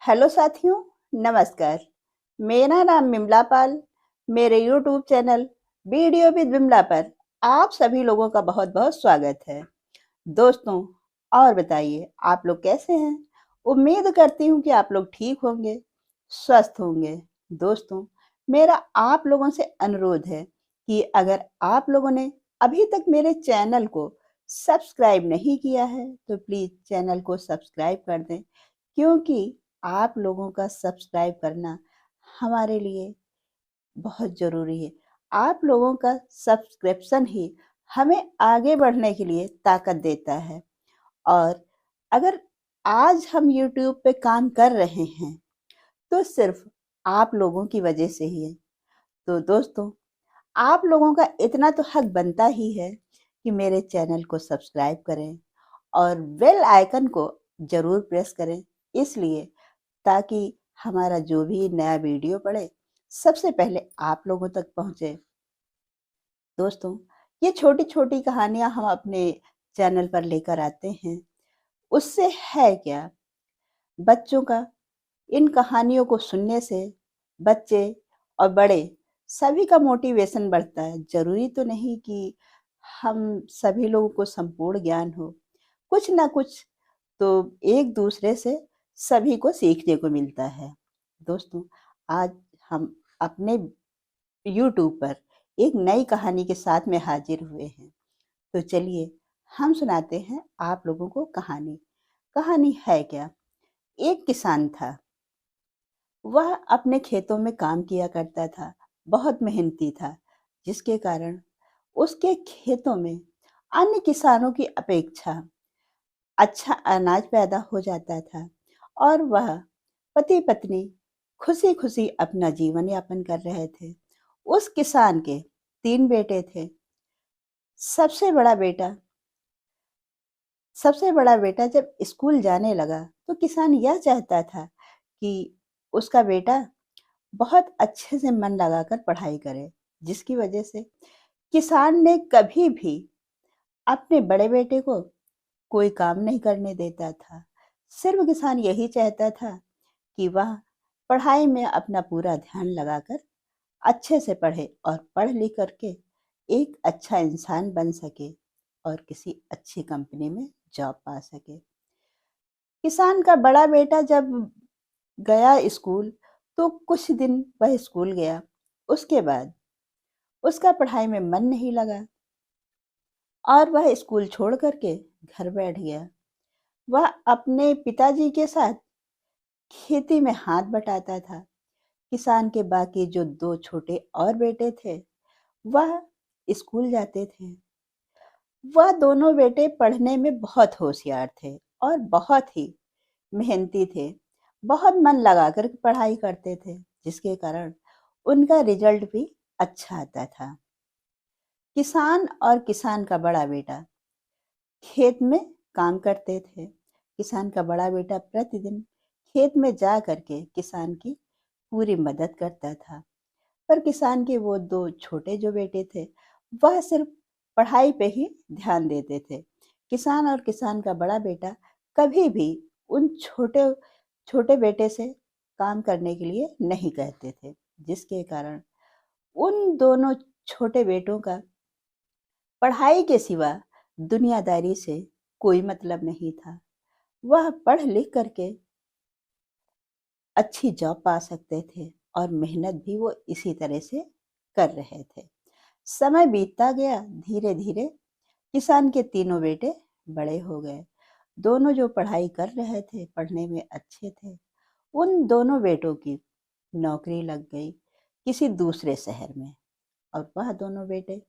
Hello साथियों, नमस्कार। मेरा नाम विमला पाल। मेरे YouTube channel video with Vimla पर आप सभी लोगों का बहुत-बहुत स्वागत है। दोस्तों, और बताइए आप लोग कैसे हैं? उम्मीद करती हूँ कि आप लोग ठीक होंगे, स्वस्थ होंगे। दोस्तों, मेरा आप लोगों से अनुरोध है कि अगर आप लोगों ने अभी तक मेरे चैनल को सब्सक्राइब नहीं किया है, तो प्लीज़ चैनल को सब्सक्राइब कर दें, क्योंकि आप लोगों का सब्सक्राइब करना हमारे लिए बहुत ज़रूरी है। आप लोगों का सब्सक्रिप्शन ही हमें आगे बढ़ने के लिए ताकत देता है। और अगर आज हम यूट्यूब पे काम कर रहे हैं, तो सिर्फ़ आप लोगों की वजह से ही है। तो दोस्तों, आप लोगों का इतना तो हक बनता ही है कि मेरे चैनल को सब्सक्राइब करें और बेल आइकन को ज़रूर प्रेस करें, इसलिए ताकि हमारा जो भी नया वीडियो पड़े, सबसे पहले आप लोगों तक पहुँचे। दोस्तों, ये छोटी-छोटी कहानियाँ हम अपने चैनल पर लेकर आते हैं। उससे है क्या? बच्चों का इन कहानियों को सुनने से बच्चे और बड़े सभी का मोटिवेशन बढ़ता है। ज़रूरी तो नहीं कि हम सभी लोगों को संपूर्ण ज्ञान हो। कुछ ना कुछ तो एक-दूसरे से सभी को सीखने को मिलता है। दोस्तों, आज हम अपने यूट्यूब पर एक नई कहानी के साथ में हाज़िर हुए हैं। तो चलिए हम सुनाते हैं आप लोगों को कहानी। कहानी है क्या? एक किसान था। वह अपने खेतों में काम किया करता था, बहुत मेहनती था, जिसके कारण उसके खेतों में अन्य किसानों की अपेक्षा अच्छा अनाज पैदा हो जाता था और वह पति-पत्नी खुशी-खुशी अपना जीवन यापन कर रहे थे। उस किसान के 3 बेटे थे। सबसे बड़ा बेटा सबसे बड़ा बेटा जब स्कूल जाने लगा, तो किसान यह चाहता था कि उसका बेटा बहुत अच्छे से मन लगाकर पढ़ाई करे, जिसकी वजह से किसान ने कभी भी अपने बड़े बेटे को कोई काम नहीं करने देता था। सिर्फ़ किसान यही चाहता था कि वह पढ़ाई में अपना पूरा ध्यान लगाकर अच्छे से पढ़े और पढ़ लिख कर के एक अच्छा इंसान बन सके और किसी अच्छी कंपनी में जॉब पा सके। किसान का बड़ा बेटा जब गया स्कूल, तो कुछ दिन वह स्कूल गया। उसके बाद उसका पढ़ाई में मन नहीं लगा और वह स्कूल छोड़ कर के घर बैठ गया। वह अपने पिताजी के साथ खेती में हाथ बटाता था। किसान के बाकी जो 2 छोटे और बेटे थे, वह स्कूल जाते थे। वह दोनों बेटे पढ़ने में बहुत होशियार थे और बहुत ही मेहनती थे। बहुत मन लगाकर पढ़ाई करते थे, जिसके कारण उनका रिज़ल्ट भी अच्छा आता था। किसान और किसान का बड़ा बेटा खेत में काम करते थे। किसान का बड़ा बेटा प्रतिदिन खेत में जा कर के किसान की पूरी मदद करता था। पर किसान के वो 2 छोटे जो बेटे थे, वह सिर्फ़ पढ़ाई पे ही ध्यान देते थे। किसान और किसान का बड़ा बेटा कभी भी उन छोटे छोटे बेटे से काम करने के लिए नहीं कहते थे, जिसके कारण उन दोनों छोटे बेटों का पढ़ाई के सिवा दुनियादारी से कोई मतलब नहीं था। वह पढ़ लिख कर के अच्छी जॉब पा सकते थे और मेहनत भी वो इसी तरह से कर रहे थे। समय बीतता गया, धीरे-धीरे किसान के तीनों बेटे बड़े हो गए। दोनों जो पढ़ाई कर रहे थे, पढ़ने में अच्छे थे, उन दोनों बेटों की नौकरी लग गई किसी दूसरे शहर में और वह दोनों बेटे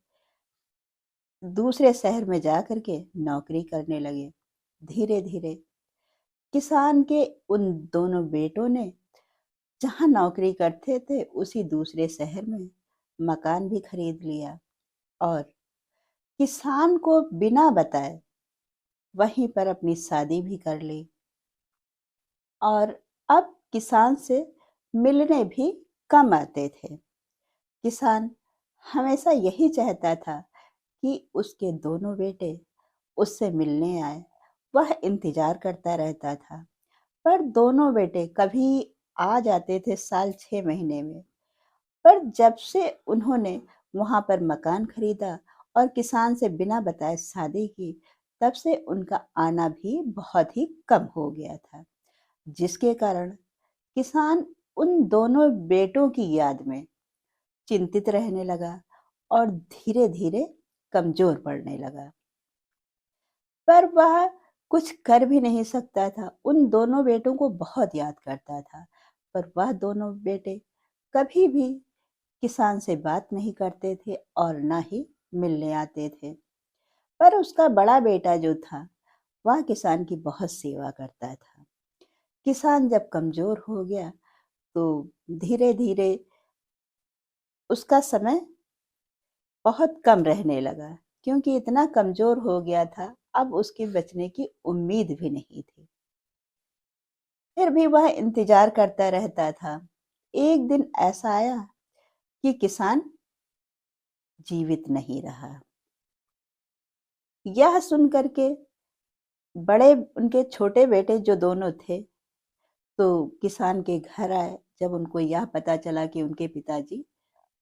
दूसरे शहर में जा कर के नौकरी करने लगे। धीरे-धीरे किसान के उन दोनों बेटों ने जहाँ नौकरी करते थे, उसी दूसरे शहर में मकान भी खरीद लिया और किसान को बिना बताए वहीं पर अपनी शादी भी कर ली और अब किसान से मिलने भी कम आते थे। किसान हमेशा यही चाहता था कि उसके दोनों बेटे उससे मिलने आए। वह इंतज़ार करता रहता था, पर दोनों बेटे कभी आ जाते थे साल 6 महीने में। पर जब से उन्होंने वहाँ पर मकान खरीदा और किसान से बिना बताए शादी की, तब से उनका आना भी बहुत ही कम हो गया था। जिसके कारण किसान उन दोनों बेटों की याद में चिंतित रहने लगा और धीरे-धीरे कमज़ोर पड़ने लगा। पर वह कुछ कर भी नहीं सकता था, उन दोनों बेटों को बहुत याद करता था, पर वह दोनों बेटे कभी भी किसान से बात नहीं करते थे और ना ही मिलने आते थे। पर उसका बड़ा बेटा जो था, वह किसान की बहुत सेवा करता था। किसान जब कमज़ोर हो गया, तो धीरे-धीरे उसका समय बहुत कम रहने लगा, क्योंकि इतना कमज़ोर हो गया था, अब उसके बचने की उम्मीद भी नहीं थी। फिर भी वह इंतज़ार करता रहता था। एक दिन ऐसा आया कि किसान जीवित नहीं रहा। यह सुन कर के बड़े उनके छोटे बेटे जो दोनों थे, तो किसान के घर आए जब उनको यह पता चला कि उनके पिताजी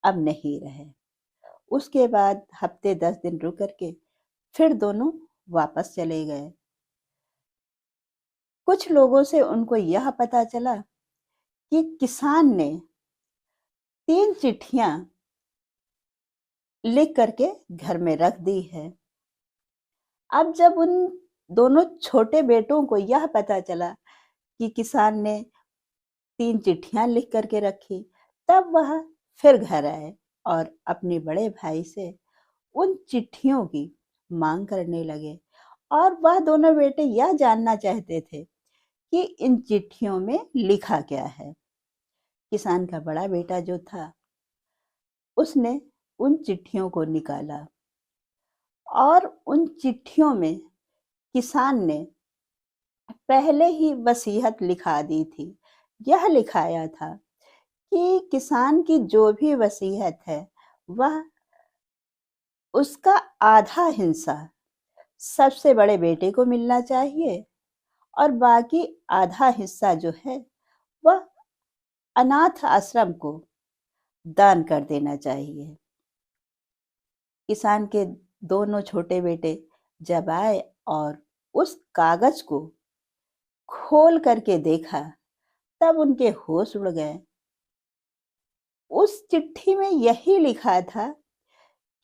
अब नहीं रहे। उसके बाद हफ्ते 10 दिन रुक कर के फिर दोनों वापस चले गए। कुछ लोगों से उनको यह पता चला कि किसान ने 3 चिट्ठियाँ लिख कर के घर में रख दी है। अब जब उन दोनों छोटे बेटों को यह पता चला कि किसान ने 3 चिट्ठियाँ लिख कर के रखी, तब वह फिर घर आए और अपने बड़े भाई से उन चिट्ठियों की माँग करने लगे और वह दोनों बेटे यह जानना चाहते थे कि इन चिट्ठियों में लिखा क्या है। किसान का बड़ा बेटा जो था, उसने उन चिट्ठियों को निकाला और उन चिट्ठियों में किसान ने पहले ही वसीयत लिखा दी थी। यह लिखाया था कि किसान की जो भी वसीयत है, वह उसका आधा हिस्सा सबसे बड़े बेटे को मिलना चाहिए और बाकी आधा हिस्सा जो है, वह अनाथ आश्रम को दान कर देना चाहिए। किसान के दोनों छोटे बेटे जब आए और उस कागज को खोल करके देखा, तब उनके होश उड़ गए। उस चिट्ठी में यही लिखा था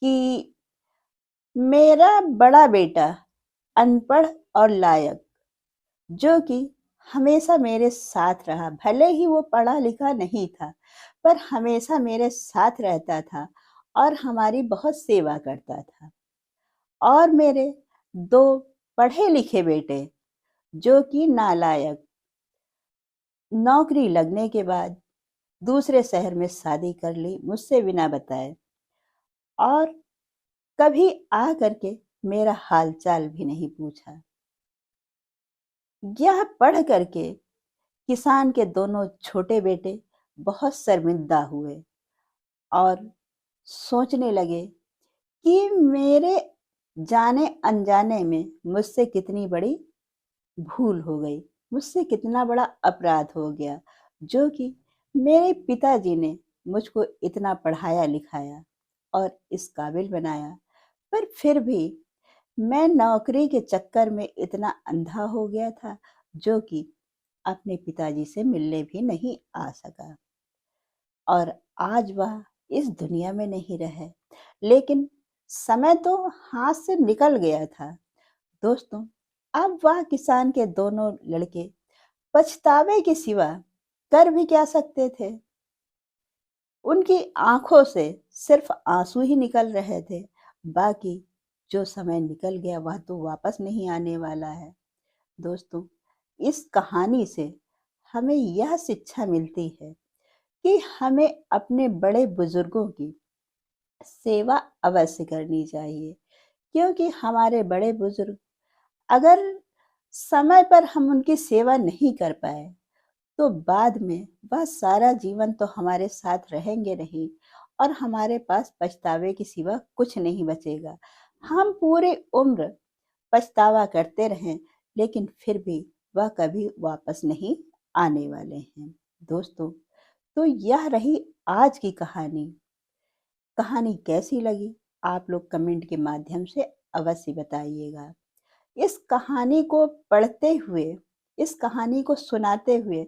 कि मेरा बड़ा बेटा अनपढ़ और लायक, जो कि हमेशा मेरे साथ रहा, भले ही वो पढ़ा लिखा नहीं था, पर हमेशा मेरे साथ रहता था और हमारी बहुत सेवा करता था। और मेरे 2 पढ़े लिखे बेटे, जो कि नालायक, नौकरी लगने के बाद दूसरे शहर में शादी कर ली मुझसे बिना बताए और कभी आ करके मेरा हाल-चाल भी नहीं पूछा। यह पढ़ करके किसान के दोनों छोटे बेटे बहुत शर्मिंदा हुए और सोचने लगे कि मेरे जाने-अनजाने में मुझसे कितनी बड़ी भूल हो गई, मुझसे कितना बड़ा अपराध हो गया, जो कि मेरे पिताजी ने मुझको इतना पढ़ाया-लिखाया और इस काबिल बनाया, पर फिर भी मैं नौकरी के चक्कर में इतना अंधा हो गया था, जो कि अपने पिताजी से मिलने भी नहीं आ सका और आज वह इस दुनिया में नहीं रहे। लेकिन समय तो हाथ से निकल गया था। दोस्तों, अब वह किसान के दोनों लड़के पछतावे के सिवा कर भी क्या सकते थे? उनकी आँखों से सिर्फ़ आँसू ही निकल रहे थे। बाकी जो समय निकल गया वह तो वापस नहीं आने वाला है। दोस्तों, इस कहानी से हमें यह शिक्षा मिलती है कि हमें अपने बड़े बुजुर्गों की सेवा अवश्य करनी चाहिए, क्योंकि हमारे बड़े बुजुर्ग अगर समय पर हम उनकी सेवा नहीं कर पाए, तो बाद में वह सारा जीवन तो हमारे साथ रहेंगे नहीं और हमारे पास पछतावे के सिवा कुछ नहीं बचेगा। हम पूरी उम्र पछतावा करते रहें, लेकिन फिर भी वह कभी वापस नहीं आने वाले हैं। दोस्तों, तो यह रही आज की कहानी। कहानी कैसी लगी? आप लोग कमेंट के माध्यम से अवश्य बताइएगा। इस कहानी को पढ़ते हुए, इस कहानी को सुनाते हुए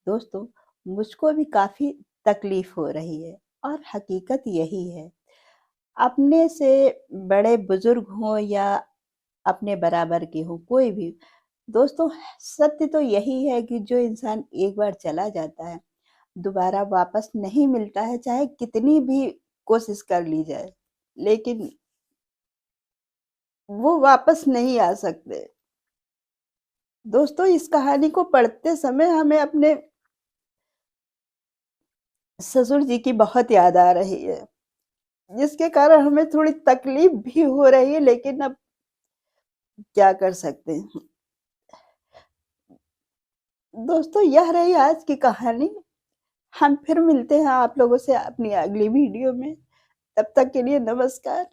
दोस्तों, मुझको भी काफ़ी तकलीफ़ हो रही है और हकीकत यही है। अपने से बड़े बुज़ुर्ग हों या अपने बराबर के हों, कोई भी, दोस्तों सत्य तो यही है कि जो इंसान एक बार चला जाता है, दोबारा वापस नहीं मिलता है, चाहे कितनी भी कोशिश कर ली जाए, लेकिन वो वापस नहीं आ सकते। दोस्तों, इस कहानी को पढ़ते समय हमें अपने ससुर जी की बहुत याद आ रही है, जिसके कारण हमें थोड़ी तकलीफ भी हो रही है, लेकिन अब क्या कर सकते हैं। दोस्तों, यह रही आज की कहानी। हम फिर मिलते हैं आप लोगों से अपनी अगली वीडियो में। तब तक के लिए नमस्कार।